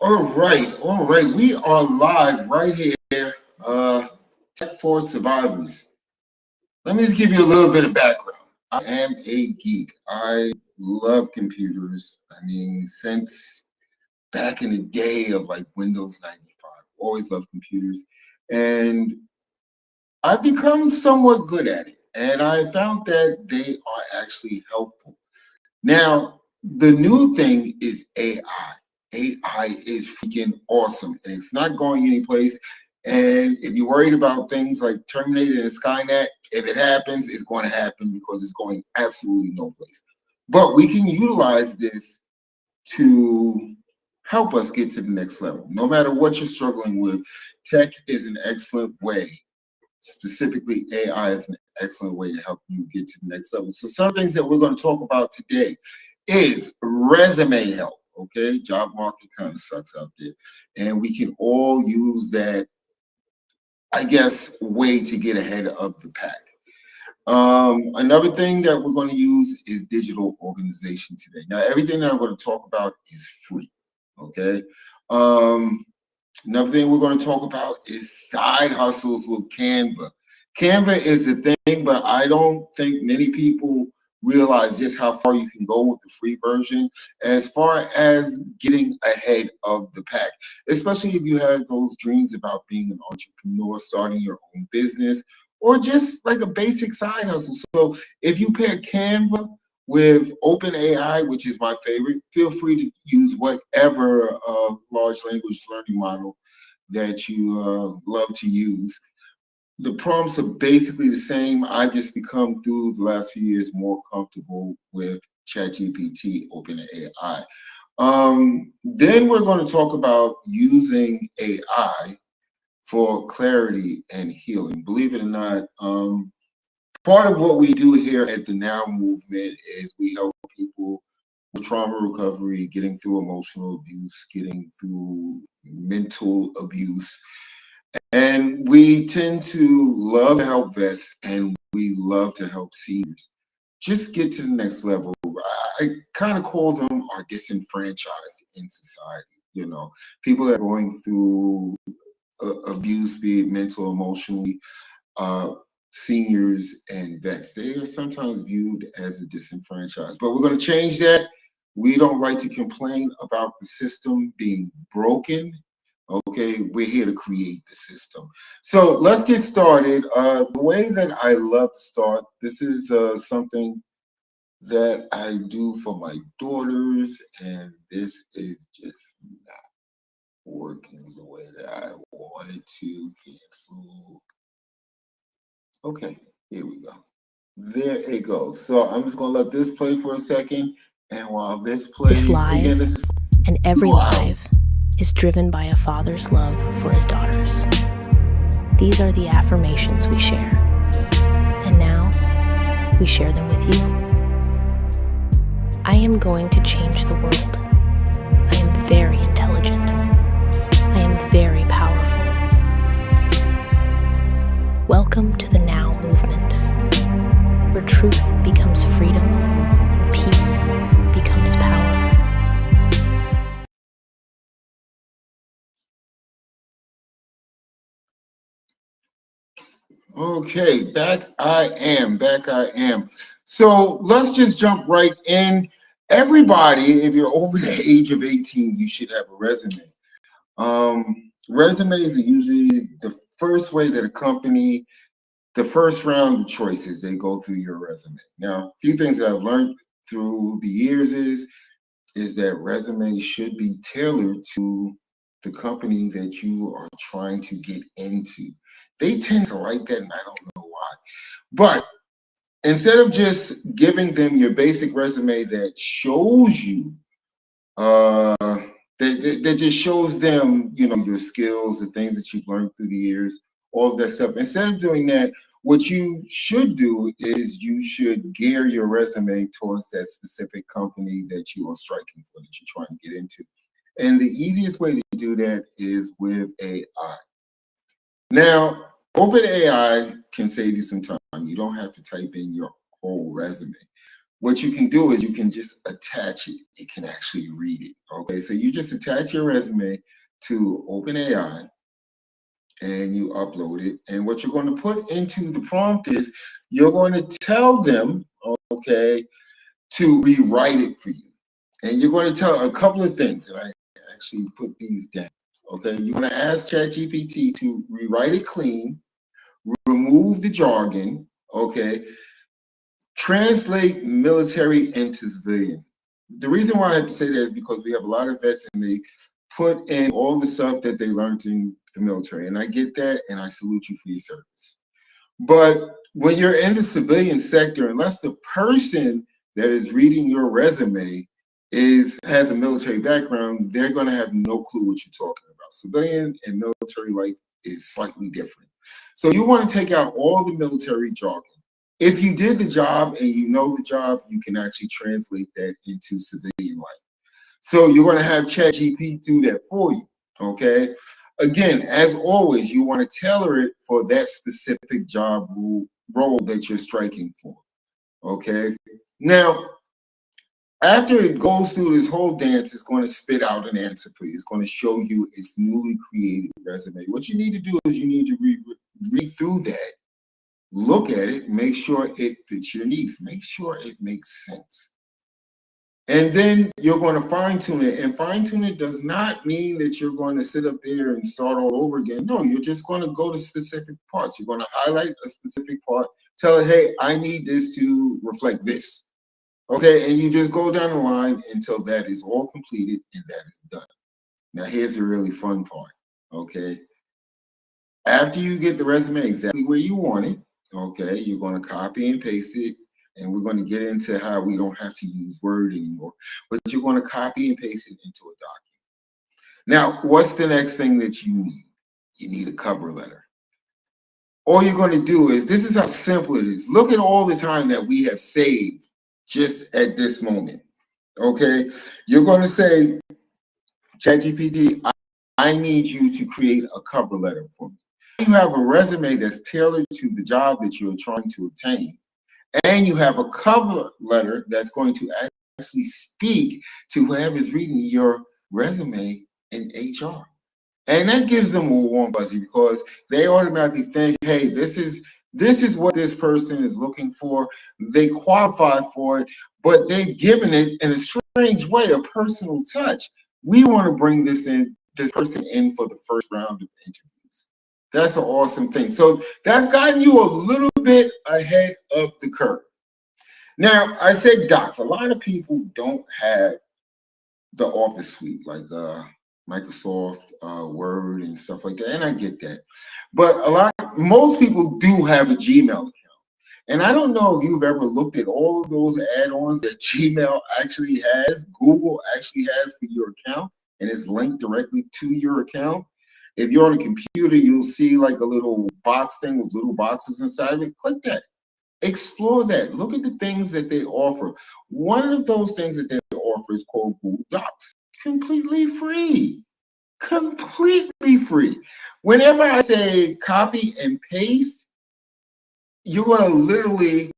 All right. We are live right here. Tech for Survivors. Let me just give you a little bit of background. I am a geek. I love computers. I mean, since back in the day of like Windows 95, always loved computers. And I've become somewhat good at it. And I found that they are actually helpful. Now, the new thing is AI. AI is freaking awesome and it's not going anyplace. And if you're worried about things like Terminator and Skynet, if it happens, it's going to happen because it's going absolutely no place. But we can utilize this to help us get to the next level. No matter what you're struggling with, tech is an excellent way. Specifically, AI is an excellent way to help you get to the next level. So some things that we're going to talk about today is resume help. Okay, job market kind of sucks out there, and we can all use that, I guess, way to get ahead of the pack. Another thing that we're going to use is digital organization today. Now, everything that I'm going to talk about is free. Okay. Another thing we're going to talk about is side hustles with Canva. Canva is a thing, but I don't think many people realize just how far you can go with the free version as far as getting ahead of the pack, especially if you have those dreams about being an entrepreneur, starting your own business, or just like a basic side hustle. So if you pair Canva with OpenAI, which is my favorite, feel free to use whatever large language learning model that you love to use. The prompts are basically the same. I just become through the last few years more comfortable with ChatGPT, OpenAI. Then we're going to talk about using AI for clarity and healing. Believe it or not, part of what we do here at the Now Movement is we help people with trauma recovery, getting through emotional abuse, getting through mental abuse. And we tend to love to help vets and we love to help seniors just get to the next level. I kind of call them our disenfranchised in society. You know, people that are going through abuse, be it mental, emotionally, seniors and vets, they are sometimes viewed as a disenfranchised. But we're going to change that. We don't like to complain about the system being broken. Okay, we're here to create the system. So let's get started. The way that I love to start, this is something that I do for my daughters, and this is just not working the way that I wanted to. Cancel. Okay, here we go. There it goes. So I'm just gonna let this play for a second, and while this plays, again, this is and every life is driven by a father's love for his daughters. These are the affirmations we share, and now we share them with you. I am going to change the world. I am very intelligent. I am very powerful. Welcome to the Now Movement, where truth becomes freedom and peace becomes power. Okay, back I am. So let's just jump right in. Everybody, if you're over the age of 18, you should have a resume. Resumes are usually the first way that a company, the first round of choices, they go through your resume. Now, a few things that I've learned through the years is that resumes should be tailored to the company that you are trying to get into. They tend to like that, and I don't know why. But instead of just giving them your basic resume that shows you, that just shows them, you know, your skills, the things that you've learned through the years, all of that stuff. Instead of doing that, what you should do is you should gear your resume towards that specific company that you are striking for, that you're trying to get into. And the easiest way to do that is with AI. Now, OpenAI can save you some time. You don't have to type in your whole resume. what you can do is you can just attach it. It can actually read it. Okay, so you just attach your resume to OpenAI and you upload it. And what you're going to put into the prompt is you're going to tell them, okay, to rewrite it for you. And you're going to tell a couple of things. And I actually put these down. Okay, you're going to ask ChatGPT to rewrite it clean, remove the jargon, okay, translate military into civilian. The reason why I have to say that is because we have a lot of vets and they put in all the stuff that they learned in the military. And I get that, and I salute you for your service. But when you're in the civilian sector, unless the person that is reading your resume has a military background, they're going to have no clue what you're talking about. Civilian and military life is slightly different. So you want to take out all the military jargon. If you did the job and you know the job, you can actually translate that into civilian life. So you're going to have ChatGPT do that for you, okay? Again, as always, you want to tailor it for that specific job role that you're striking for, okay? Now, after it goes through this whole dance, it's going to spit out an answer for you. It's going to show you its newly created resume. What you need to do is you need to read through that, look at it, make sure it fits your needs, make sure it makes sense. And then you're going to fine tune it. And fine tune it does not mean that you're going to sit up there and start all over again. No, you're just going to go to specific parts. You're going to highlight a specific part, tell it, hey, I need this to reflect this. Okay, and you just go down the line until that is all completed and that is done. Now, here's the really fun part, okay? After you get the resume exactly where you want it, okay, you're going to copy and paste it, and we're going to get into how we don't have to use Word anymore, but you're going to copy and paste it into a document. Now, what's the next thing that you need? You need a cover letter. All you're going to do is, this is how simple it is. Look at all the time that we have saved just at this moment, okay? You're going to say, ChatGPT, I need you to create a cover letter for me. You have a resume that's tailored to the job that you're trying to obtain, and you have a cover letter that's going to actually speak to whoever's reading your resume in HR. And that gives them a warm fuzzy because they automatically think, hey, this is what this person is looking for. They qualify for it, but they've given it in a strange way, a personal touch. We want to bring this person in for the first round of interviews. That's an awesome thing. So that's gotten you a little bit ahead of the curve. Now, I said docs. A lot of people don't have the Office suite, like Microsoft Word and stuff like that, and I get that. But most people do have a Gmail account. And I don't know if you've ever looked at all of those add-ons that Gmail actually has, Google actually has for your account, and it's linked directly to your account. If you're on a computer, you'll see like a little box thing with little boxes inside of it. Click that. Explore that. Look at the things that they offer. One of those things that they offer is called Google Docs. Completely free. Completely free. Whenever I say copy and paste, you're going to literally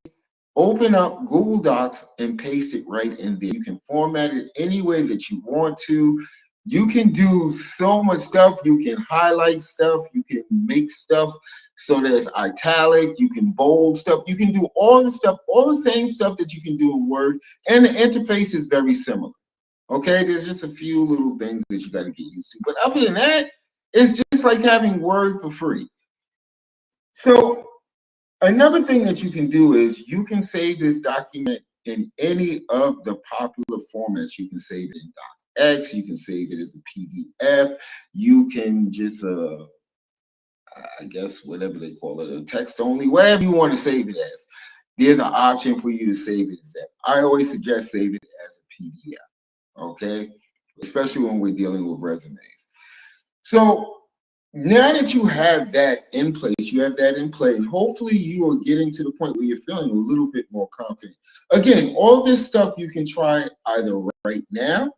open up Google Docs and paste it right in there. You can format it any way that you want to. You can do so much stuff. You can highlight stuff. You can make stuff so there's italic. You can bold stuff. You can do all the stuff, all the same stuff that you can do in Word. And the interface is very similar. Okay, there's just a few little things that you got to get used to. But other than that, it's just like having Word for free. So another thing that you can do is you can save this document in any of the popular formats. You can save it in DocX, you can save it as a PDF, you can just, I guess, whatever they call it, a text only, whatever you want to save it as. There's an option for you to save it as that. I always suggest save it as a PDF, okay? Especially when we're dealing with resumes. So now that you have that in place, you have that in play, and hopefully you are getting to the point where you're feeling a little bit more confident. Again, all this stuff you can try either right now,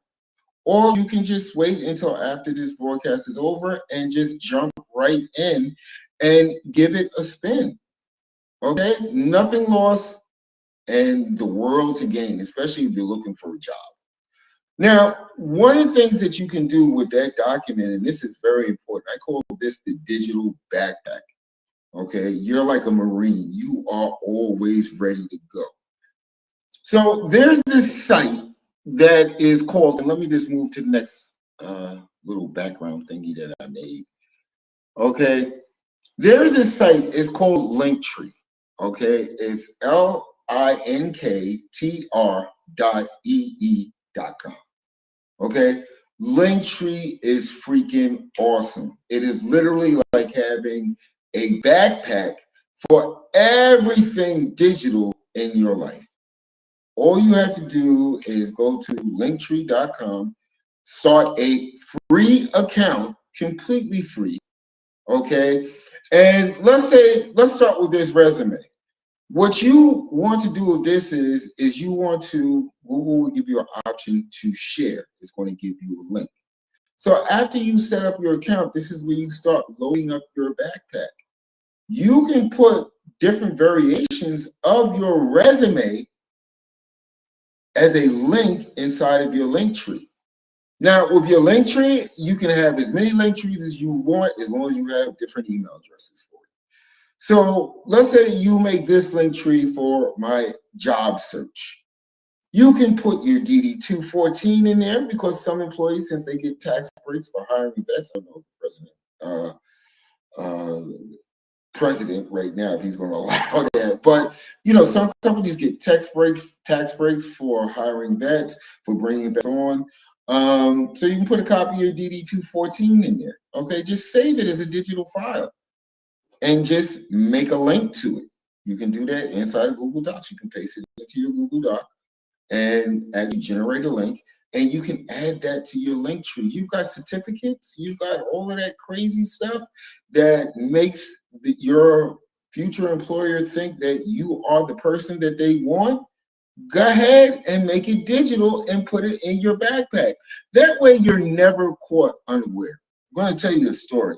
or you can just wait until after this broadcast is over and just jump right in and give it a spin. Okay? Nothing lost, and the world to gain, especially if you're looking for a job. Now, one of the things that you can do with that document, and this is very important, I call this the digital backpack. Okay, you're like a Marine. You are always ready to go. So there's this site that is called, and let me just move to the next little background thingy that I made. Okay, there's this site, it's called Linktree. Okay, it's linktr.com. Okay, Linktree is freaking awesome. It is literally like having a backpack for everything digital in your life. All you have to do is go to linktree.com, start a free account, completely free. Okay, and let's start with this resume. What you want to do with this is you want to, Google will give you an option to share. It's going to give you a link. So after you set up your account, this is where you start loading up your backpack. You can put different variations of your resume as a link inside of your link tree. Now, with your link tree, you can have as many link trees as you want, as long as you have different email addresses for it. So let's say you make this link tree for my job search. You can put your DD-214 in there, because some employees, since they get tax breaks for hiring vets, I don't know the president right now if he's going to allow that, but some companies get tax breaks for hiring vets, for bringing vets on. So you can put a copy of your DD-214 in there. Okay, just save it as a digital file and just make a link to it. You can do that inside of Google Docs. You can paste it into your Google Doc, and as you generate a link, and you can add that to your link tree. You've got certificates, you've got all of that crazy stuff that makes your future employer think that you are the person that they want. Go ahead and make it digital and put it in your backpack. That way you're never caught unaware. I'm going to tell you a story.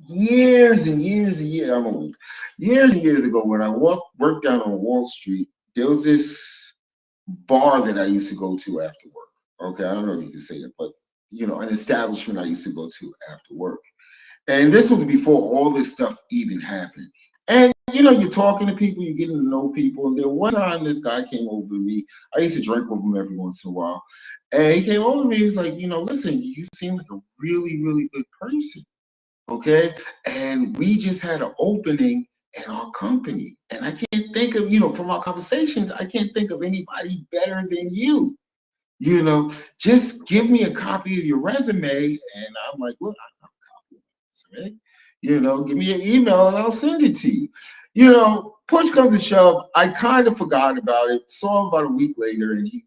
Years and years I'm old. Years and years ago, when I worked down on Wall Street, there was this bar that I used to go to after work. Okay, I don't know if you can say that, but an establishment I used to go to after work. And this was before all this stuff even happened. And you're talking to people, you're getting to know people. And then one time this guy came over to me. I used to drink with him every once in a while. And he came over to me, he's like, listen, you seem like a really, really good person. Okay. And we just had an opening in our company. And I can't think of, from our conversations, I can't think of anybody better than you. Just give me a copy of your resume. And I'm like, look, I have a copy of my resume. Give me an email and I'll send it to you. Push comes to shove, I kind of forgot about it. Saw him about a week later, and he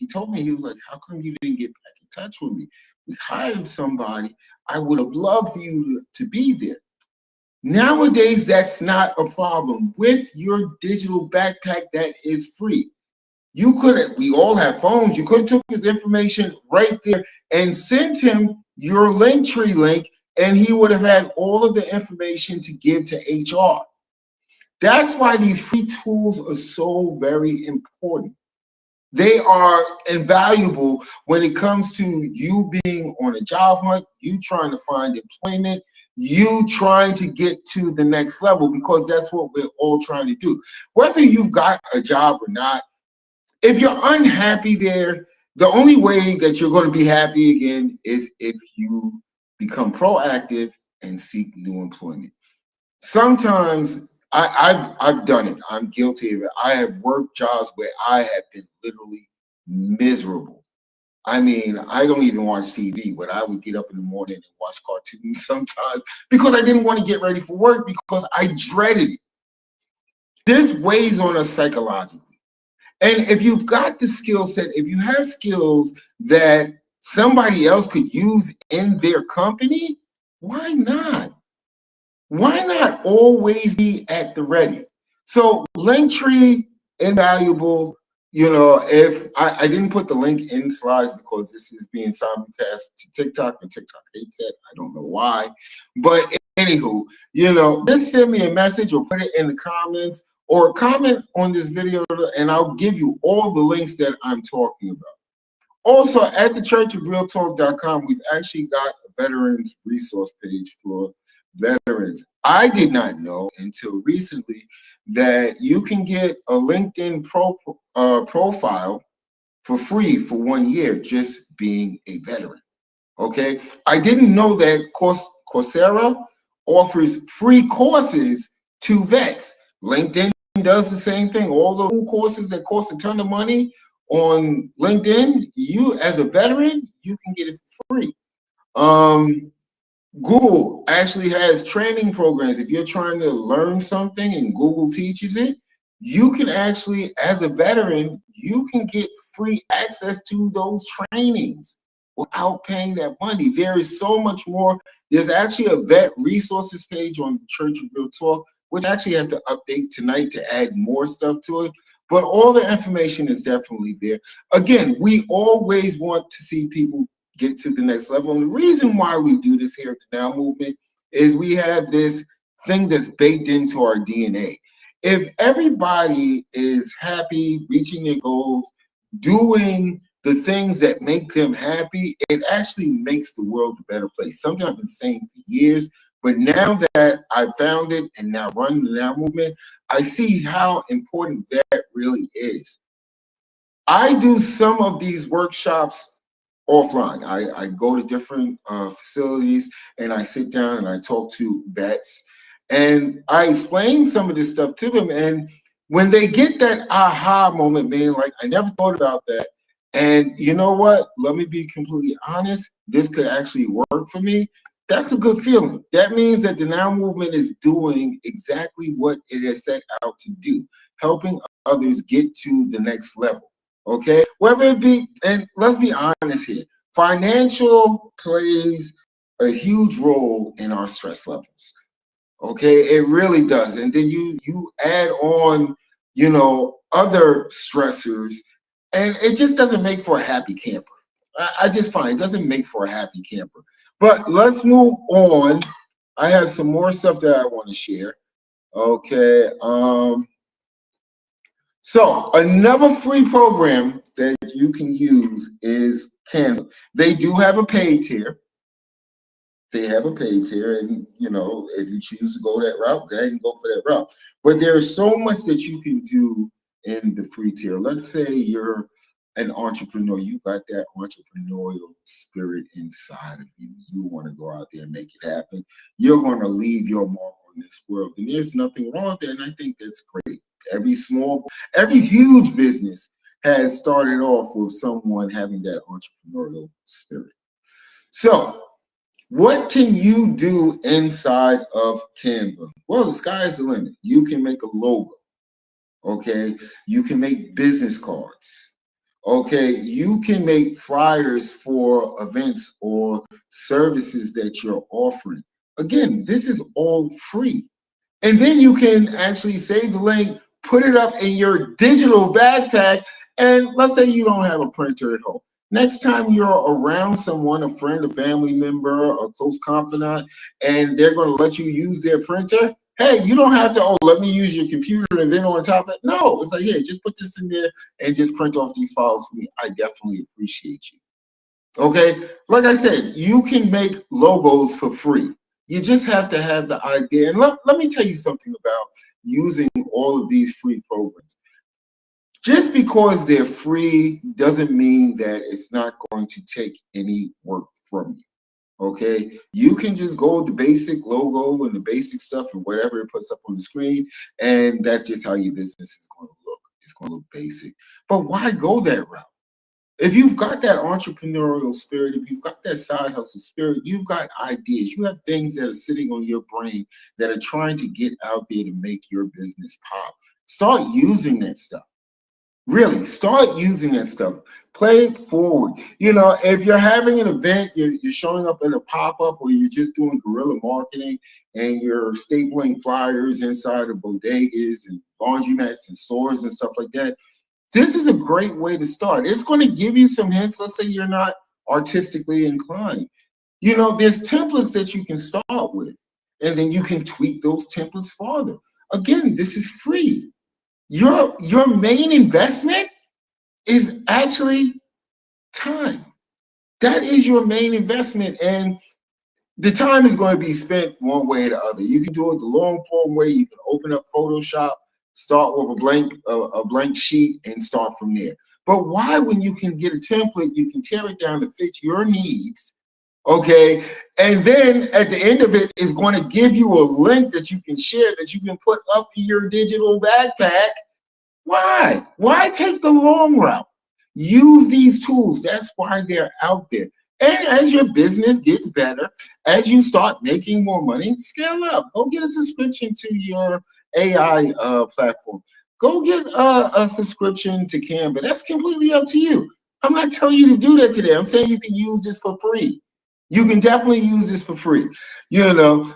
told me, he was like, how come you didn't get back in touch with me? We hired somebody. I would have loved for you to be there. Nowadays, that's not a problem. With your digital backpack that is free, we all have phones. You could have took his information right there and sent him your Linktree link, and he would have had all of the information to give to HR. That's why these free tools are so very important. They are invaluable when it comes to you being on a job hunt, you trying to find employment, you trying to get to the next level, because that's what we're all trying to do. Whether you've got a job or not, if you're unhappy there, the only way that you're going to be happy again is if you become proactive and seek new employment. Sometimes I've done it. I'm guilty of it. I have worked jobs where I have been literally miserable. I mean, I don't even watch TV, but I would get up in the morning and watch cartoons sometimes because I didn't want to get ready for work, because I dreaded it. This weighs on us psychologically. And if you've got the skill set, if you have skills that somebody else could use in their company, why not? Why not always be at the ready? So Linktree, invaluable. If I didn't put the link in slides because this is being simulcast to TikTok, and TikTok hates it. I don't know why. But anywho, just send me a message or put it in the comments, or comment on this video and I'll give you all the links that I'm talking about. Also, at the ChurchofRealTalk.com, we've actually got a veterans resource page for veterans. I did not know until recently that you can get a LinkedIn profile for free for 1 year just being a veteran. Okay, I didn't know that Coursera offers free courses to vets. LinkedIn does the same thing. All the courses that cost a ton of money on LinkedIn, you as a veteran, you can get it for free. Google actually has training programs. If you're trying to learn something and Google teaches it, you can actually, as a veteran, you can get free access to those trainings without paying that money. There is so much more. There's actually a vet resources page on Church of Real Talk, which I actually have to update tonight to add more stuff to it. But all the information is definitely there. Again, we always want to see people get to the next level. And the reason why we do this here at the Now Movement is we have this thing that's baked into our DNA. If everybody is happy, reaching their goals, doing the things that make them happy, it actually makes the world a better place. Something I've been saying for years, but now that I found it and now run the Now Movement, I see how important that really is. I do some of these workshops offline. I go to different facilities and I sit down and I talk to vets and I explain some of this stuff to them. And when they get that aha moment, man, like I never thought about that. And you know what? Let me be completely honest. This could actually work for me. That's a good feeling. That means that the Now Movement is doing exactly what it has set out to do, helping others get to the next level. Okay, whether it be, and let's be honest here, financial plays a huge role in our stress levels. Okay, it really does. And then you add on, other stressors, and it just doesn't make for a happy camper. I just find it doesn't make for a happy camper. But let's move on. I have some more stuff that I want to share. Okay. So another free program that you can use is Canva. They do have a paid tier. They have a paid tier, and if you choose to go that route, go ahead and go for that route. But there's so much that you can do in the free tier. Let's say you're an entrepreneur, you got that entrepreneurial spirit inside of you. You want to go out there and make it happen. You're going to leave your mark on this world, and there's nothing wrong with that. And I think that's great. Every huge business has started off with someone having that entrepreneurial spirit. So what can you do inside of Canva? Well, the sky is the limit. You can make a logo. Okay. You can make business cards. Okay. You can make flyers for events or services that you're offering. Again, this is all free. And then you can actually save the link, put it up in your digital backpack, and let's say you don't have a printer at home. Next time you're around someone, a friend, a family member, a close confidant, and they're going to let you use their printer, hey, you don't have to, let me use your computer and then on top of it. No, it's like, hey, just put this in there and just print off these files for me. I definitely appreciate you. Okay, like I said, you can make logos for free. You just have to have the idea. And let me tell you something about using all of these free programs. Just because they're free doesn't mean that it's not going to take any work from you. Okay, you can just go with the basic logo and the basic stuff and whatever it puts up on the screen, and that's just how your business is going to look. It's going to look basic. But why go that route? If you've got that entrepreneurial spirit, if you've got that side hustle spirit, you've got ideas, you have things that are sitting on your brain that are trying to get out there to make your business pop. Start using that stuff. Really, start using that stuff. Play it forward. If you're having an event, you're showing up in a pop-up, or you're just doing guerrilla marketing and you're stapling flyers inside of bodegas and laundromats and stores and stuff like that, this is a great way to start. It's going to give you some hints. Let's say you're not artistically inclined. There's templates that you can start with, and then you can tweak those templates farther. Again, this is free. your main investment is actually time. That is your main investment, and the time is going to be spent one way or the other. You can do it the long form way. You can open up Photoshop, start with a blank sheet, and start from there. But why, when you can get a template, you can tear it down to fit your needs, okay? And then at the end of it, is going to give you a link that you can share, that you can put up in your digital backpack. Why? Why take the long route? Use these tools. That's why they're out there. And as your business gets better, as you start making more money, scale up. Go get a subscription to your AI platform. Go get a subscription to Canva. That's completely up to you. I'm not telling you to do that today. I'm saying you can use this for free. You can definitely use this for free.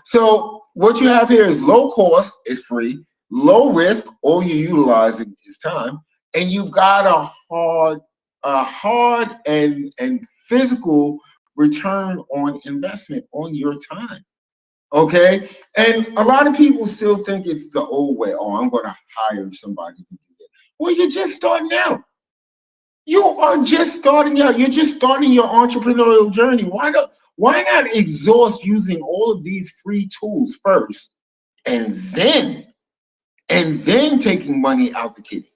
So what you have here is low cost, is free, low risk, all you're utilizing is time, and you've got a hard and physical return on investment on your time. Okay, and a lot of people still think it's the old way. Oh, I'm going to hire somebody to do that. Well, you're just starting out. You are just starting out. You're just starting your entrepreneurial journey. Why not exhaust using all of these free tools first, and then taking money out the kitty?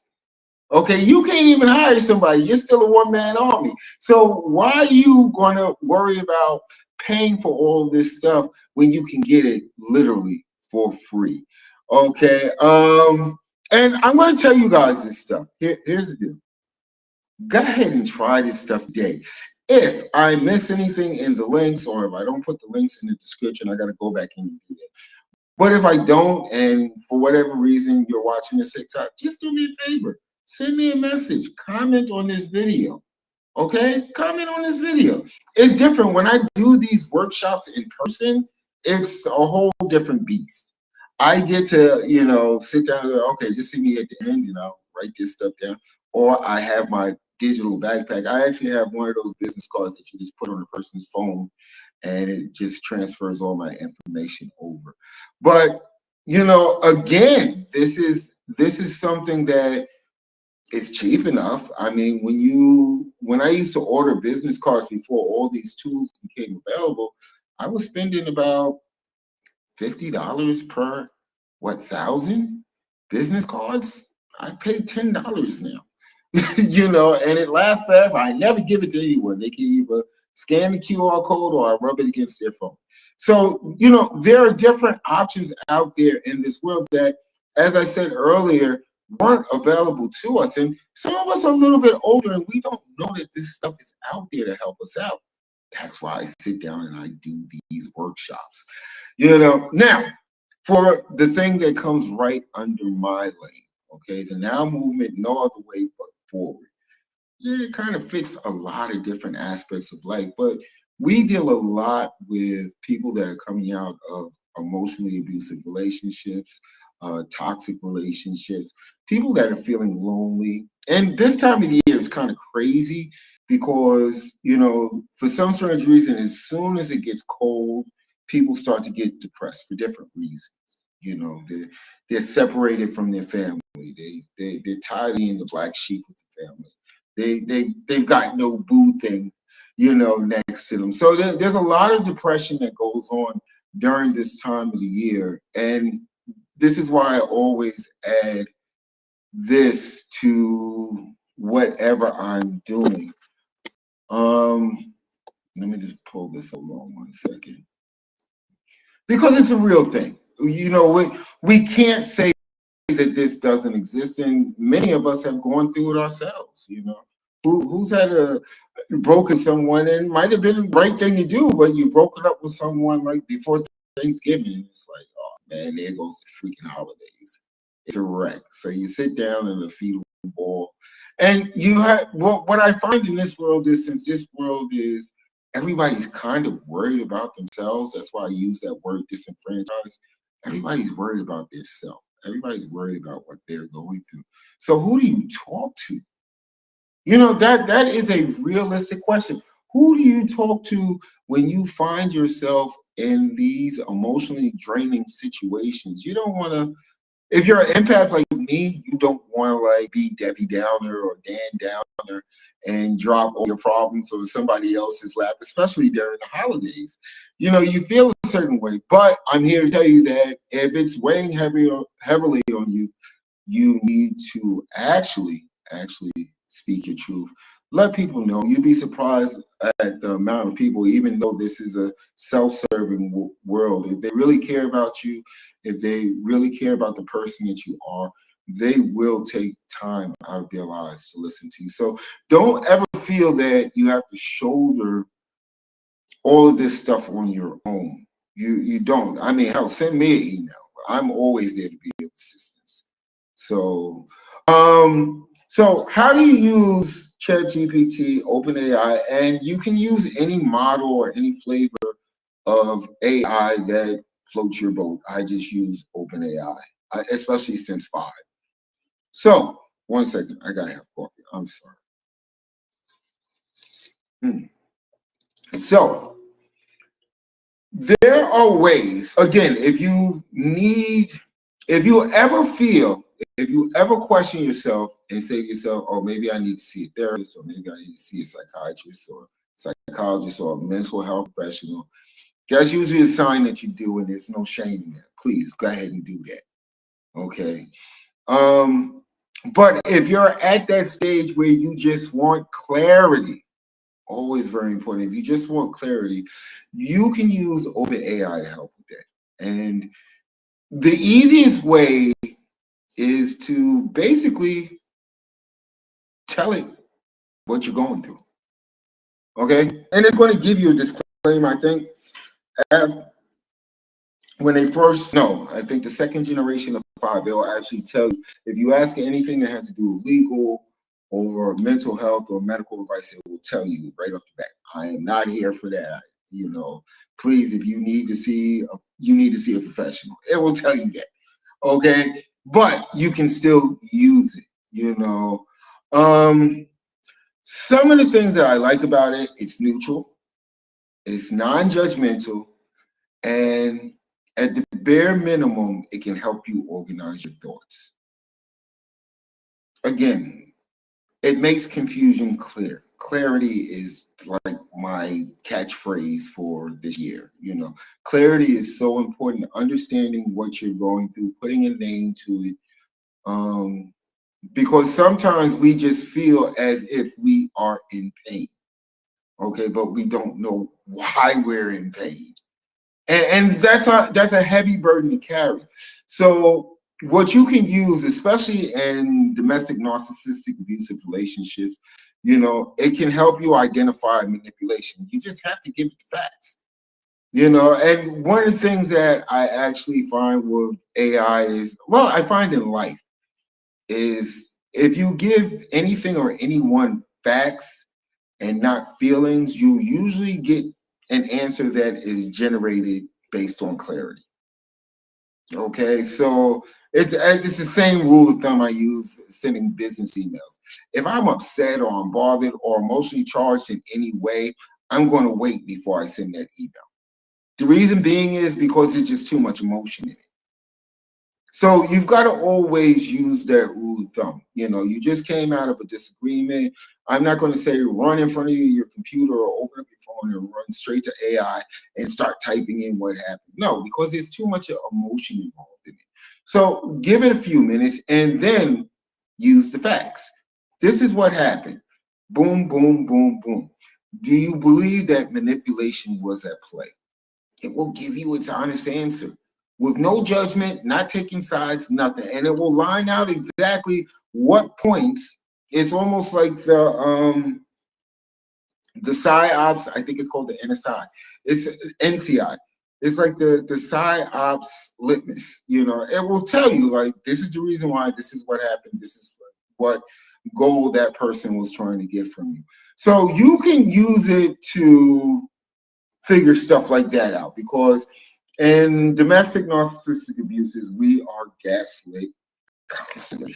Okay, you can't even hire somebody. You're still a one-man army. So why are you going to worry about paying for all this stuff when you can get it literally for free? Okay, and I'm going to tell you guys this stuff. Here's the deal. Go ahead and try this stuff today. If I miss anything in the links, or if I don't put the links in the description, I got to go back and do that. But if I don't, and for whatever reason you're watching this TikTok, just do me a favor. Send me a message. Comment on this video. Okay? Comment on this video. It's different. When I do these workshops in person, it's a whole different beast. I get to, sit down and go, okay, just see me at the end, write this stuff down. Or I have my digital backpack. I actually have one of those business cards that you just put on a person's phone, and it just transfers all my information over. But, again, this is something that is cheap enough. I mean, when I used to order business cards before all these tools became available, I was spending about $50 per 1,000 business cards. I pay $10 now. And it lasts forever. I never give it to anyone. They can either scan the QR code or I rub it against their phone. So, there are different options out there in this world that, as I said earlier, weren't available to us. And some of us are a little bit older and we don't know that this stuff is out there to help us out. That's why I sit down and I do these workshops. Now, for the thing that comes right under my lane, okay, the Now Movement, No Other Way But Forward. Yeah, it kind of fits a lot of different aspects of life, but we deal a lot with people that are coming out of emotionally abusive relationships, toxic relationships, people that are feeling lonely. And this time of the year is kind of crazy because, for some strange reason, as soon as it gets cold, people start to get depressed for different reasons. They're separated from their family. They're tired of being the black sheep of the family. They've got no boo thing, next to them. So there's a lot of depression that goes on during this time of the year. And this is why I always add this to whatever I'm doing. Let me just pull this along 1 second. Because it's a real thing. We can't say that this doesn't exist, and many of us have gone through it ourselves. Who's had broken someone, and might have been the right thing to do, but you broken up with someone like before Thanksgiving, and it's like, oh man, there goes the freaking holidays. It's a wreck. So you sit down in a fetal ball, and what I find in this world is, since this world is, everybody's kind of worried about themselves. That's why I use that word disenfranchised. Everybody's worried about their self. Everybody's worried about what they're going through. So who do you talk to? That is a realistic question. Who do you talk to when you find yourself in these emotionally draining situations? You don't want to If you're an empath like me, you don't want to like be Debbie Downer or Dan Downer and drop all your problems on somebody else's lap, especially during the holidays. You know, you feel a certain way, but I'm here to tell you that if it's weighing heavily on you, you need to actually speak your truth. Let people know. You'd be surprised at the amount of people, even though this is a self-serving world, if they really care about you, if they really care about the person that you are, they will take time out of their lives to listen to you. So don't ever feel that you have to shoulder all of this stuff on your own. You don't. I mean, hell, send me an email. I'm always there to be of assistance. So, so how do you use ChatGPT, OpenAI, and you can use any model or any flavor of AI that floats your boat. I just use OpenAI, especially since 5. So, one second, I gotta have coffee. I'm sorry. So, there are ways, again, if you ever question yourself and say to yourself, oh, maybe I need to see a therapist, or maybe I need to see a psychiatrist or psychologist or a mental health professional, that's usually a sign that you do, and there's no shame in that. Please go ahead and do that. Okay. But if you're at that stage where you just want clarity, always very important. If you just want clarity, you can use OpenAI to help with that. And the easiest way is to basically tell it what you're going through. Okay? And it's going to give you a disclaimer, I think. When they first, no, I think the second generation of 5, they'll actually tell you, if you ask anything that has to do with legal or mental health or medical advice, it will tell you right off the bat, I am not here for that. You know, please, if you need to see a professional. It will tell you that. Okay, but you can still use it. You know, some of the things that I like about it, it's neutral, it's non-judgmental, and at the bare minimum, it can help you organize your thoughts. Again, it makes confusion clear. Clarity is like my catchphrase for this year. You know, clarity is so important. Understanding what you're going through, putting a name to it, because sometimes we just feel as if we are in pain. Okay, but we don't know why we're in pain. And that's a heavy burden to carry. So what you can use, especially in domestic narcissistic abusive relationships, you know, it can help you identify manipulation. You just have to give it the facts. You know, and one of the things that I actually find with AI is, well, I find in life is if you give anything or anyone facts and not feelings, you usually get an answer that is generated based on clarity. Okay, so it's the same rule of thumb I use sending business emails. If I'm upset or I'm bothered or emotionally charged in any way, I'm going to wait before I send that email. The reason being is because there's just too much emotion in it. So you've got to always use that rule of thumb. You know, you just came out of a disagreement. I'm not going to say run in front of your computer or open up your phone and run straight to AI and start typing in what happened. No, because there's too much emotion involved in it. So give it a few minutes and then use the facts. This is what happened. Boom, boom, boom, boom. Do you believe that manipulation was at play? It will give you its honest answer, with no judgment, not taking sides, nothing. And it will line out exactly what points. It's almost like the PsyOps, I think it's called the NSI. It's NCI. It's like the PsyOps litmus. You know, it will tell you, like, this is the reason why, this is what happened, this is what goal that person was trying to get from you. So you can use it to figure stuff like that out, because in domestic narcissistic abuses, we are gaslit constantly.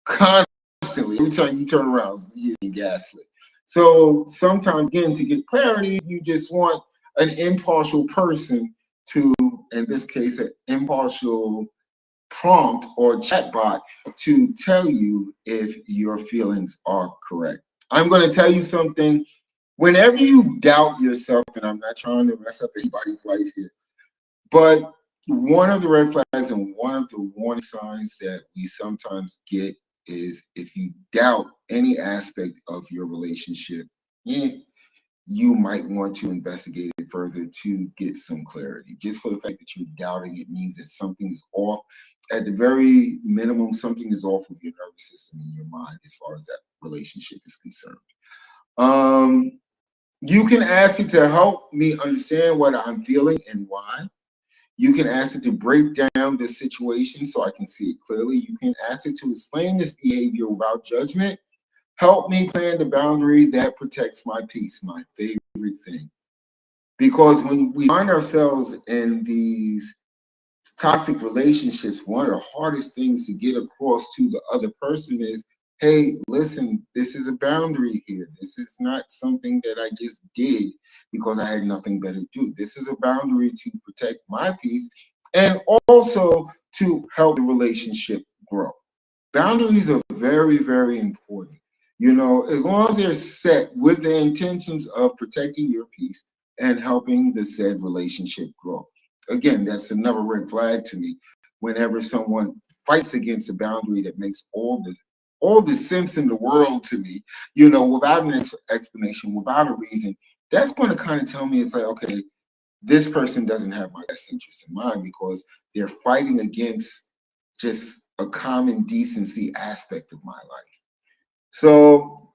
Constantly. Every time you turn around, you're gaslit. So sometimes, again, to get clarity, you just want an impartial person to, in this case, an impartial prompt or chatbot to tell you if your feelings are correct. I'm going to tell you something. Whenever you doubt yourself, and I'm not trying to mess up anybody's life here, but one of the red flags and one of the warning signs that we sometimes get is if you doubt any aspect of your relationship, you might want to investigate it further to get some clarity. Just for the fact that you're doubting it means that something is off. At the very minimum, something is off with your nervous system and your mind as far as that relationship is concerned. You can ask it to help me understand what I'm feeling and why. You can ask it to break down this situation so I can see it clearly. You can ask it to explain this behavior without judgment. Help me plan the boundary that protects my peace, my favorite thing. Because when we find ourselves in these toxic relationships, one of the hardest things to get across to the other person is, hey, listen, this is a boundary here. This is not something that I just did because I had nothing better to do. This is a boundary to protect my peace and also to help the relationship grow. Boundaries are very, very important. You know, as long as they're set with the intentions of protecting your peace and helping the said relationship grow. Again, that's another red flag to me. Whenever someone fights against a boundary that makes all the sense in the world to me, you know, without an explanation, without a reason, that's going to kind of tell me it's like, okay, this person doesn't have my best interest in mind because they're fighting against just a common decency aspect of my life. So,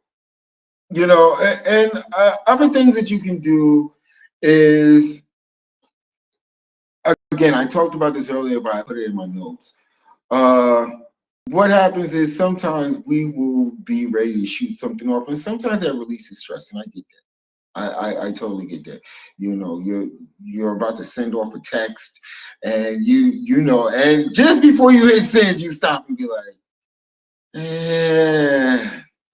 you know, and other things that you can do is, again, I talked about this earlier, but I put it in my notes. What happens is sometimes we will be ready to shoot something off, and sometimes that releases stress, and I get that. I totally get that. You know, you're about to send off a text, and you know, and just before you hit send, you stop and be like,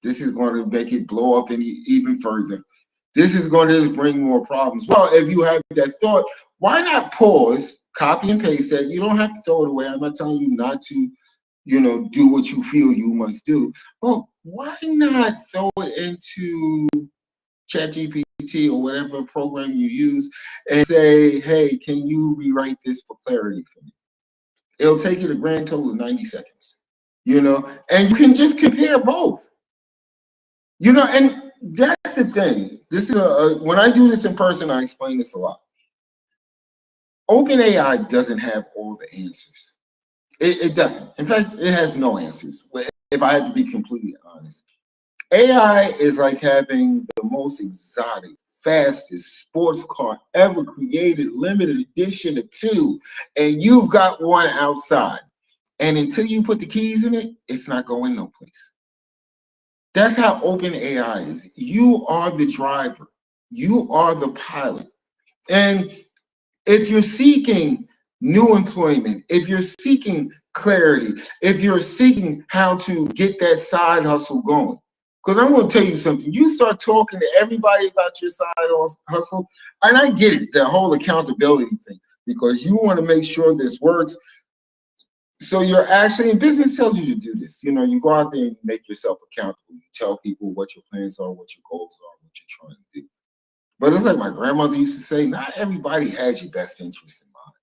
this is going to make it blow up even further. This is going to just bring more problems. Well, if you have that thought, why not pause, copy and paste that? You don't have to throw it away. I'm not telling you not to, you know, do what you feel you must do. Well, why not throw it into ChatGPT or whatever program you use and say, hey, can you rewrite this for clarity for me? It'll take you a grand total of 90 seconds, you know, and you can just compare both. You know, and that's the thing. This is when I do this in person, I explain this a lot. OpenAI doesn't have all the answers. It doesn't. In fact, it has no answers, if I had to be completely honest. AI is like having the most exotic, fastest sports car ever created, limited edition of 2, and you've got one outside. And until you put the keys in it, it's not going no place. That's how OpenAI is. You are the driver. You are the pilot. And if you're seeking new employment, if you're seeking clarity, if you're seeking how to get that side hustle going, because I'm going to tell you something. You start talking to everybody about your side hustle, and I get it, the whole accountability thing, because you want to make sure this works. So you're actually, and business tells you to do this. You know, you go out there and make yourself accountable. You tell people what your plans are, what your goals are, what you're trying to do. But it's like my grandmother used to say, not everybody has your best interest in mind.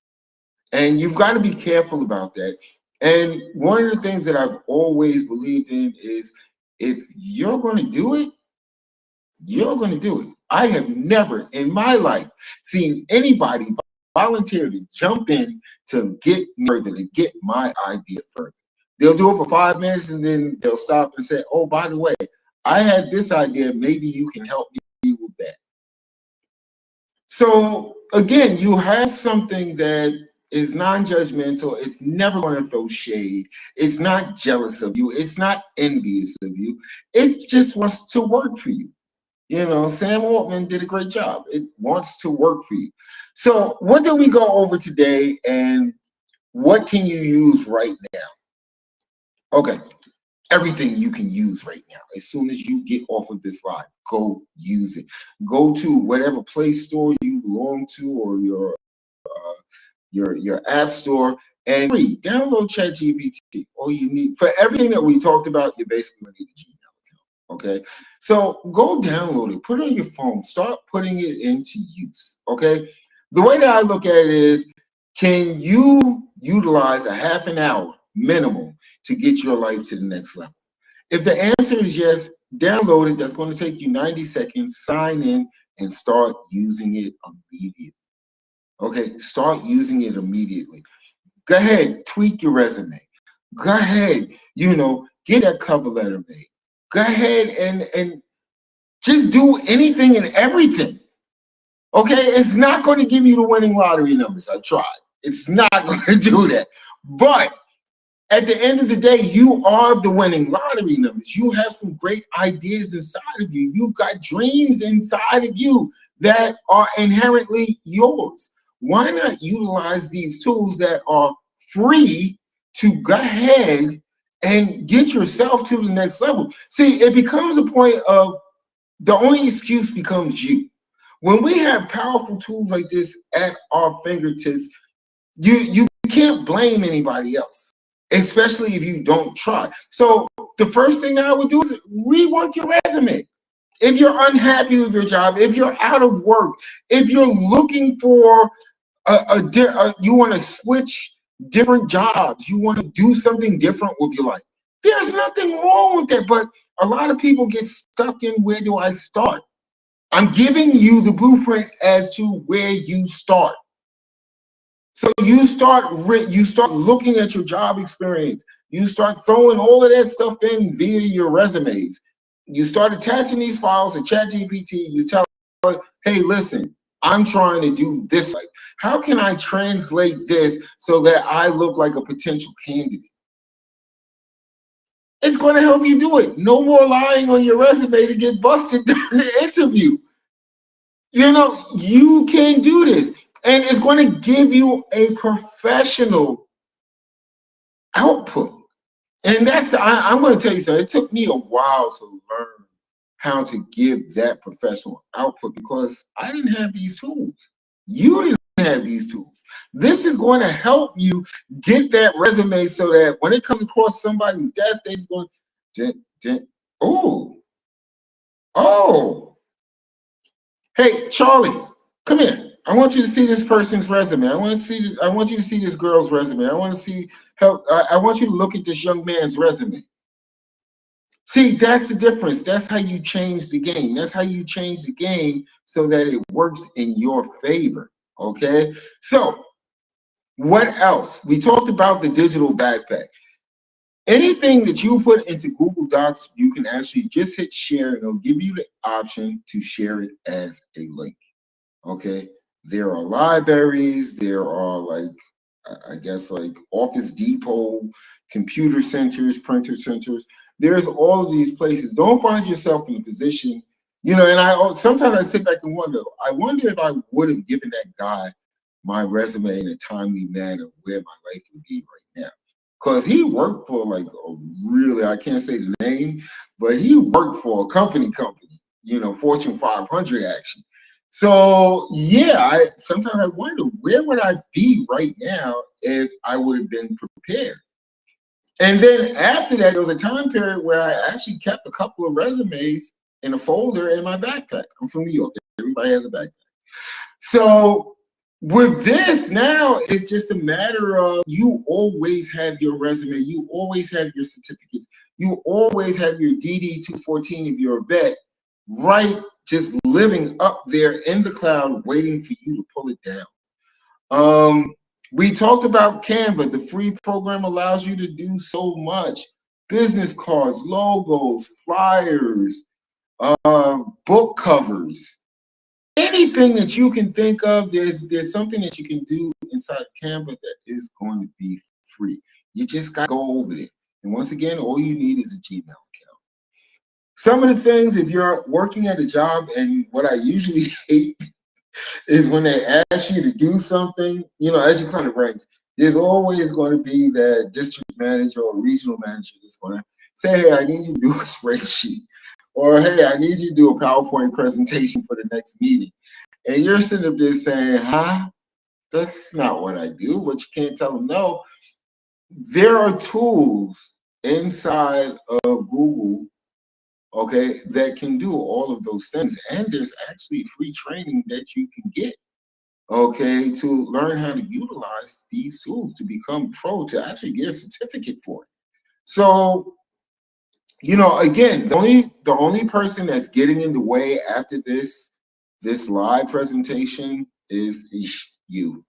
And you've got to be careful about that. And one of the things that I've always believed in is if you're going to do it, you're going to do it. I have never in my life seen anybody volunteer to jump in to get further, to get my idea further. They'll do it for 5 minutes and then they'll stop and say, oh, by the way, I had this idea. Maybe you can help me with that. So again, you have something that is non-judgmental. It's never going to throw shade. It's not jealous of you. It's not envious of you. It just wants to work for you. You know, Sam Altman did a great job. It wants to work for you. So what did we go over today, and what can you use right now? Okay, everything you can use right now. As soon as you get off of this live, go use it. Go to whatever Play Store you belong to or your app store And free, download ChatGPT. All you need for everything that we talked about, you basically need a Gmail account. Okay, so go download it, put it on your phone, start putting it into use. Okay, the way that I look at it is, can you utilize a half an hour minimum to get your life to the next level? If the answer is yes, download it. That's going to take you 90 seconds. Sign in and start using it immediately. Okay, start using it immediately. Go ahead, tweak your resume. Go ahead, get that cover letter made. Go ahead and just do anything and everything. Okay, it's not going to give you the winning lottery numbers. I tried. It's not going to do that. But at the end of the day, you are the winning lottery numbers. You have some great ideas inside of you. You've got dreams inside of you that are inherently yours. Why not utilize these tools that are free to go ahead and get yourself to the next level? See, it becomes a point of the only excuse becomes you. When we have powerful tools like this at our fingertips, you can't blame anybody else, especially if you don't try. So the first thing I would do is rework your resume. If you're unhappy with your job, if you're out of work, if you're looking for you want to switch different jobs, you want to do something different with your life, there's nothing wrong with that. But a lot of people get stuck in, where do I start? I'm giving you the blueprint as to where you start. So you start looking at your job experience. You start throwing all of that stuff in via your resumes. You start attaching these files to ChatGPT. You tell it, hey, listen, I'm trying to do this. How can I translate this so that I look like a potential candidate? It's going to help you do it. No more lying on your resume to get busted during the interview. You can do this. And it's going to give you a professional output. And I'm going to tell you something. It took me a while to learn how to give that professional output because I didn't have these tools. You didn't have these tools. This is going to help you get that resume so that when it comes across somebody's desk, they're going, oh, hey, Charlie, come here. I want you to see this person's resume. I want you to see this girl's resume. I want you to look at this young man's resume. See, that's the difference. That's how you change the game. That's how you change the game so that it works in your favor. Okay? So, what else? We talked about the digital backpack. Anything that you put into Google Docs, you can actually just hit share and it'll give you the option to share it as a link. Okay? There are libraries, there are Office Depot, computer centers, printer centers. There's all of these places. Don't find yourself in a position, and sometimes I sit back and wonder if I would have given that guy my resume in a timely manner, where my life would be right now. Because he worked for I can't say the name, but he worked for a company, Fortune 500 actually. So yeah, sometimes I wonder, where would I be right now if I would have been prepared? And then after that, there was a time period where I actually kept a couple of resumes in a folder in my backpack. I'm from New York. Everybody has a backpack. So with this now, it's just a matter of you always have your resume. You always have your certificates. You always have your DD-214 if you're a vet, right? Just living up there in the cloud, waiting for you to pull it down. We talked about Canva. The free program allows you to do so much. Business cards, logos, flyers, book covers, anything that you can think of, there's something that you can do inside of Canva that is going to be free. You just got to go over it. And once again, all you need is a Gmail account. Some of the things, if you're working at a job, and what I usually hate is when they ask you to do something, as you climb the ranks, there's always going to be that district manager or regional manager that's going to say, hey, I need you to do a spreadsheet. Or, hey, I need you to do a PowerPoint presentation for the next meeting. And you're sitting up there saying, that's not what I do, but you can't tell them no. there are tools inside of Google, okay, that can do all of those things. And there's actually free training that you can get, okay, to learn how to utilize these tools to become pro, to actually get a certificate for it. So, again, the only person that's getting in the way after this live presentation is you.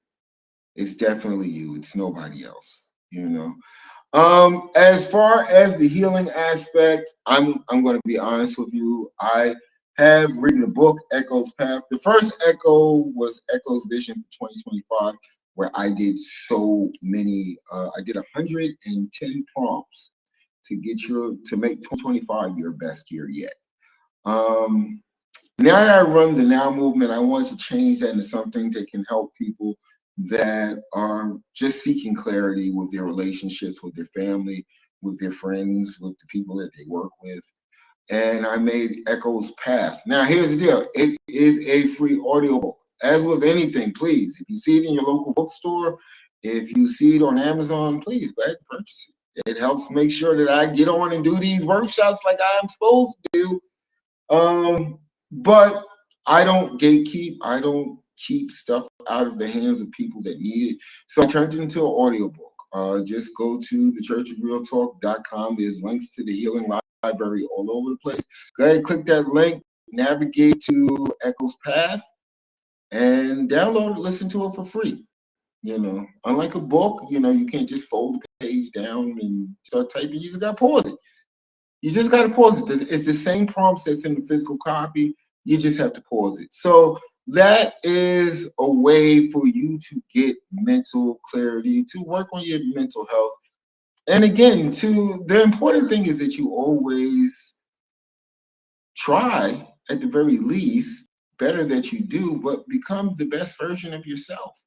It's definitely you. It's nobody else, As far as the healing aspect, I'm going to be honest with you. I have written a book, Echo's Path. The first Echo was Echo's Vision for 2025, where I did so many. I did 110 prompts to make 2025 your best year yet. Now that I run the Now movement, I want to change that into something that can help people that are just seeking clarity with their relationships, with their family, with their friends, with the people that they work with. And I made Echo's Path. Now, here's the deal. It is a free audiobook. As with anything, please, if you see it in your local bookstore, if you see it on Amazon, please go ahead and purchase it. It helps make sure that I get on and do these workshops like I'm supposed to do. But I don't gatekeep. I don't keep stuff out of the hands of people that need it. So I turned it into an audiobook. Just go to the ChurchofRealTalk.com. There's links to the healing library all over the place. Go ahead and click that link, navigate to Echo's Path, and download it, listen to it for free. Unlike a book, you can't just fold the page down and start typing. You just got to pause it. You just got to pause it. It's the same prompts that's in the physical copy. You just have to pause it. So that is a way for you to get mental clarity, to work on your mental health. And again, the important thing is that you always try, at the very least, better that you do, but become the best version of yourself.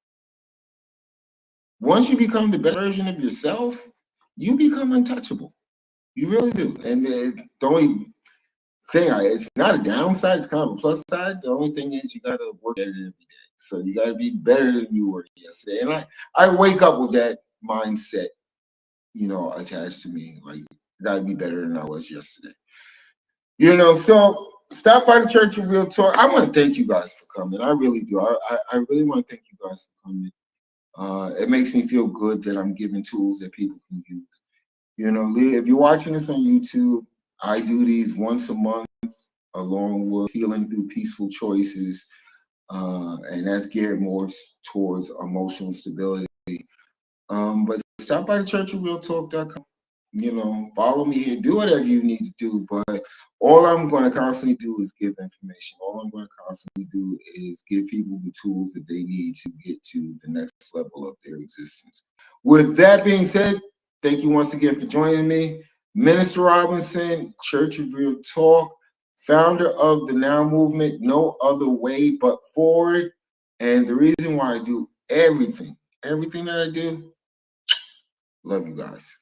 Once you become the best version of yourself, you become untouchable. You really do. And the only thing, it's not a downside, it's kind of a plus side. The only thing is you got to work at it every day. So you got to be better than you were yesterday. And I wake up with that mindset, attached to me. Like, I got to be better than I was yesterday. So stop by the Church of Real Talk. I want to thank you guys for coming. I really do. I really want to thank you guys for coming. It makes me feel good that I'm giving tools that people can use. If you're watching this on YouTube, I do these once a month along with Healing Through Peaceful Choices. And that's geared more towards emotional stability. But stop by the ChurchofRealTalk.com. Follow me here. Do whatever you need to do. But all I'm going to constantly do is give information. All I'm going to constantly do is give people the tools that they need to get to the next level of their existence. With that being said, thank you once again for joining me. Minister Robinson, Church of Real Talk, founder of the Now Movement, no other way but forward. And the reason why I do everything that I do, love you guys.